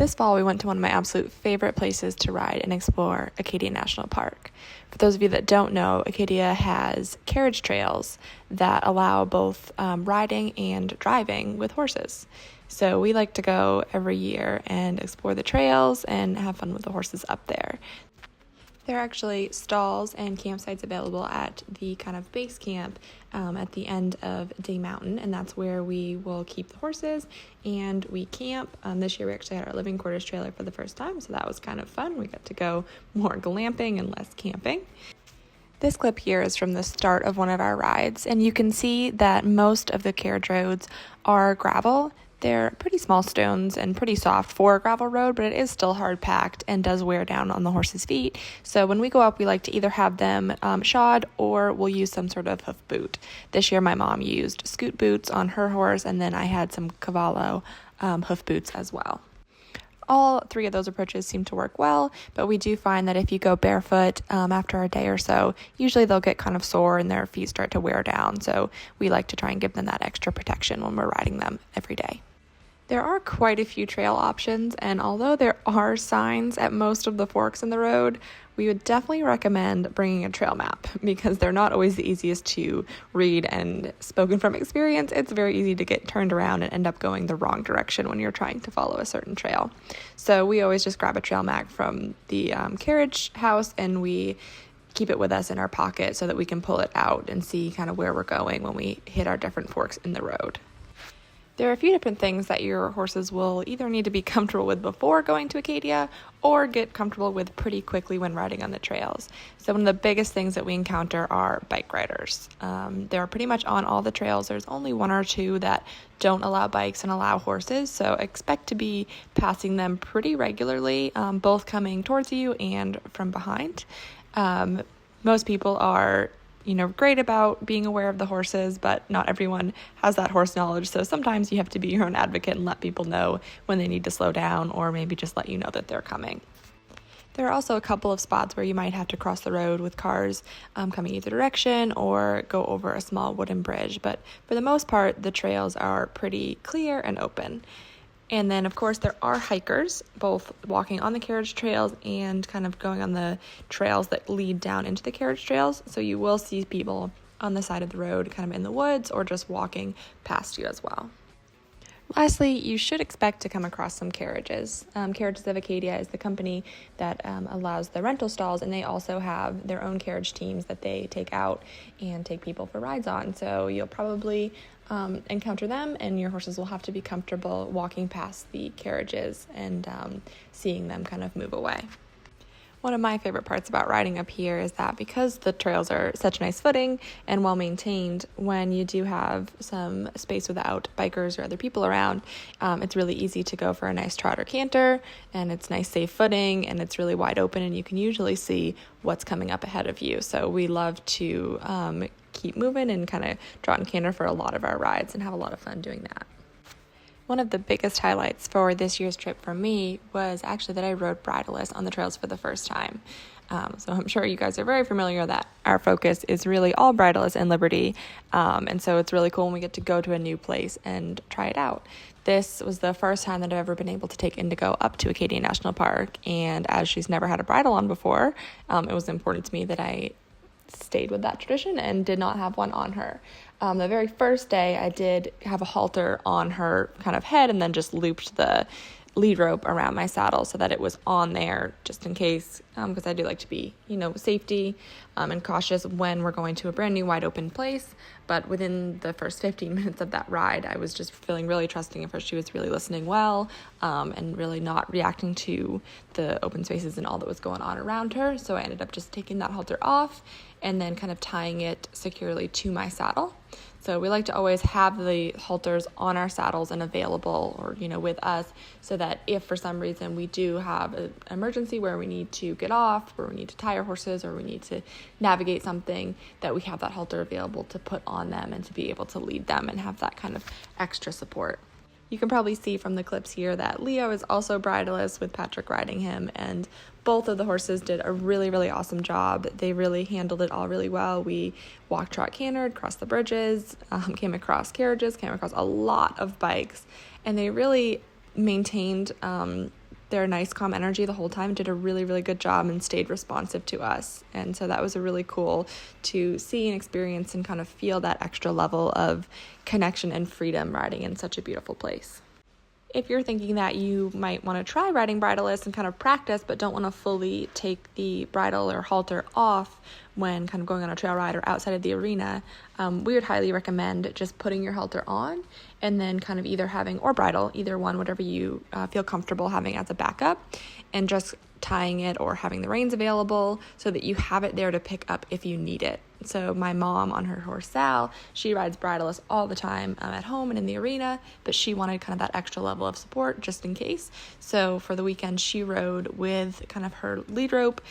This fall, we went to one of my absolute favorite places to ride and explore, Acadia National Park. For those of you that don't know, Acadia has carriage trails that allow both riding and driving with horses. So we like to go every year and explore the trails and have fun with the horses up there. There are actually stalls and campsites available at the kind of base camp at the end of Day Mountain, and that's where we will keep the horses and we camp. This year we actually had our living quarters trailer for the first time, so that was kind of fun. We got to go more glamping and less camping. This clip here is from the start of one of our rides, and you can see that most of the carriage roads are gravel. They're pretty small stones and pretty soft for a gravel road, but it is still hard packed and does wear down on the horse's feet. So when we go up, we like to either have them shod or we'll use some sort of hoof boot. This year my mom used scoot boots on her horse, and then I had some Cavallo hoof boots as well. All three of those approaches seem to work well, but we do find that if you go barefoot after a day or so, usually they'll get kind of sore and their feet start to wear down. So we like to try and give them that extra protection when we're riding them every day. There are quite a few trail options, and although there are signs at most of the forks in the road, we would definitely recommend bringing a trail map because they're not always the easiest to read, and spoken from experience, it's very easy to get turned around and end up going the wrong direction when you're trying to follow a certain trail. So we always just grab a trail map from the carriage house and we keep it with us in our pocket so that we can pull it out and see kind of where we're going when we hit our different forks in the road. There are a few different things that your horses will either need to be comfortable with before going to Acadia or get comfortable with pretty quickly when riding on the trails. So one of the biggest things that we encounter are bike riders. They're pretty much on all the trails. There's only one or two that don't allow bikes and allow horses, so expect to be passing them pretty regularly, both coming towards you and from behind. Most people are great about being aware of the horses, but not everyone has that horse knowledge. So sometimes you have to be your own advocate and let people know when they need to slow down, or maybe just let you know that they're coming. There are also a couple of spots where you might have to cross the road with cars coming either direction or go over a small wooden bridge. But for the most part, the trails are pretty clear and open. And then, of course, there are hikers, both walking on the carriage trails and kind of going on the trails that lead down into the carriage trails. So you will see people on the side of the road, kind of in the woods, or just walking past you as well. Lastly, you should expect to come across some carriages. Carriages of Acadia is the company that allows the rental stalls, and they also have their own carriage teams that they take out and take people for rides on. So you'll probably encounter them, and your horses will have to be comfortable walking past the carriages and seeing them kind of move away. One of my favorite parts about riding up here is that because the trails are such nice footing and well maintained, when you do have some space without bikers or other people around, it's really easy to go for a nice trot or canter, and it's nice safe footing, and it's really wide open, and you can usually see what's coming up ahead of you. So we love to keep moving and kind of trot and canter for a lot of our rides and have a lot of fun doing that. One of the biggest highlights for this year's trip for me was actually that I rode Bridleless on the trails for the first time. So I'm sure you guys are very familiar that our focus is really all Bridleless and Liberty. And so it's really cool when we get to go to a new place and try it out. This was the first time that I've ever been able to take Indigo up to Acadia National Park. And as she's never had a bridle on before, it was important to me that I stayed with that tradition and did not have one on her. The very first day I did have a halter on her kind of head and then just looped the lead rope around my saddle so that it was on there just in case, because I do like to be, safety and cautious when we're going to a brand new wide open place. But within the first 15 minutes of that ride, I was just feeling really trusting of her. She was really listening well and really not reacting to the open spaces and all that was going on around her. So I ended up just taking that halter off and then kind of tying it securely to my saddle. So we like to always have the halters on our saddles and available or, with us so that if for some reason we do have an emergency where we need to get off, where we need to tie our horses, or we need to navigate something, that we have that halter available to put on them and to be able to lead them and have that kind of extra support. You can probably see from the clips here that Leo is also bridleless with Patrick riding him, and both of the horses did a really, really awesome job. They really handled it all really well. We walked, trot, cantered, crossed the bridges, came across carriages, came across a lot of bikes, and they really maintained their nice, calm energy the whole time, did a really, really good job and stayed responsive to us. And so that was a really cool to see and experience and kind of feel that extra level of connection and freedom riding in such a beautiful place. If you're thinking that you might want to try riding bridleless and kind of practice, but don't want to fully take the bridle or halter off when kind of going on a trail ride or outside of the arena, we would highly recommend just putting your halter on and then kind of either having, or bridle, either one, whatever you feel comfortable having as a backup, and just tying it or having the reins available so that you have it there to pick up if you need it. So my mom on her horse Sal, she rides bridleless all the time at home and in the arena, but she wanted kind of that extra level of support just in case. So for the weekend, she rode with kind of her lead rope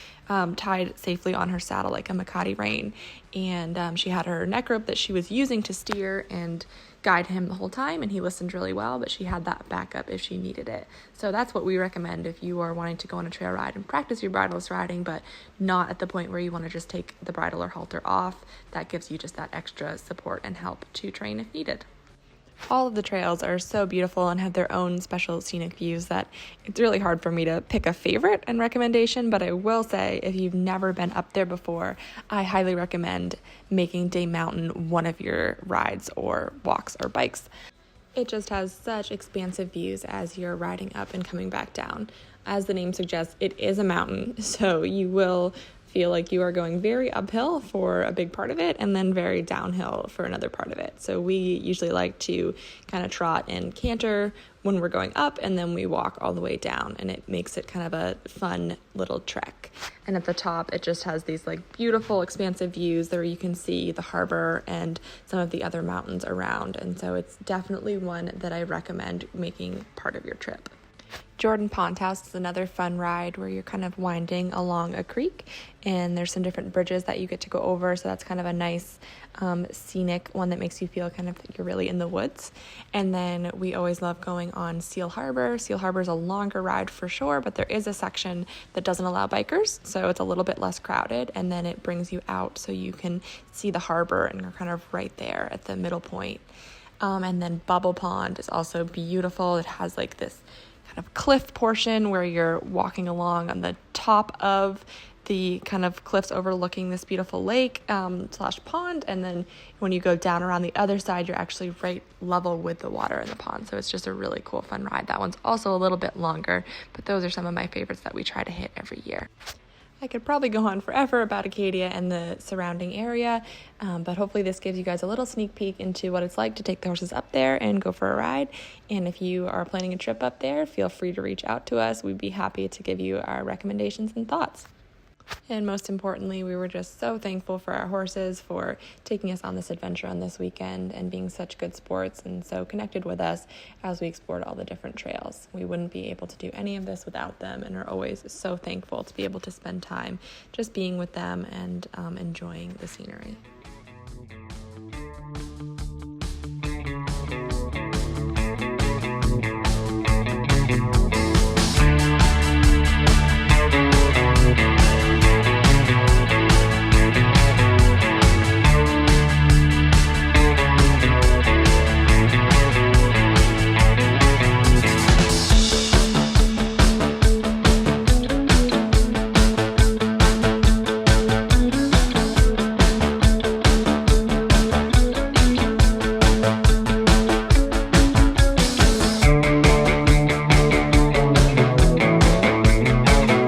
tied safely on her saddle like a Makati rein, and she had her neck rope that she was using to steer and guide him the whole time, and he listened really well, but she had that backup if she needed it. So that's what we recommend if you are wanting to go on a trail ride and practice your bridleless riding, but not at the point where you want to just take the bridle or halter off. That gives you just that extra support and help to train if needed. All of the trails are so beautiful and have their own special scenic views that it's really hard for me to pick a favorite and recommendation, but I will say if you've never been up there before, I highly recommend making Day Mountain one of your rides or walks or bikes. It just has such expansive views as you're riding up and coming back down. As the name suggests, it is a mountain, so you will feel like you are going very uphill for a big part of it and then very downhill for another part of it. So we usually like to kind of trot and canter when we're going up, and then we walk all the way down, and it makes it kind of a fun little trek. And at the top, it just has these like beautiful expansive views there. You can see the harbor and some of the other mountains around, and so it's definitely one that I recommend making part of your trip. Jordan Pond House is another fun ride where you're kind of winding along a creek, and there's some different bridges that you get to go over, so that's kind of a nice scenic one that makes you feel kind of like you're really in the woods. And then we always love going on Seal Harbor. Seal Harbor is a longer ride for sure, but there is a section that doesn't allow bikers, so it's a little bit less crowded, and then it brings you out so you can see the harbor, and you're kind of right there at the middle point. And then Bubble Pond is also beautiful. It has like this kind of cliff portion where you're walking along on the top of the kind of cliffs overlooking this beautiful lake / pond, and then when you go down around the other side, you're actually right level with the water in the pond. So it's just a really cool, fun ride. That one's also a little bit longer, but those are some of my favorites that we try to hit every year. I could probably go on forever about Acadia and the surrounding area, but hopefully this gives you guys a little sneak peek into what it's like to take the horses up there and go for a ride. And if you are planning a trip up there, feel free to reach out to us. We'd be happy to give you our recommendations and thoughts. And most importantly, we were just so thankful for our horses for taking us on this adventure on this weekend and being such good sports and so connected with us as we explored all the different trails. We wouldn't be able to do any of this without them, and are always so thankful to be able to spend time just being with them and enjoying the scenery.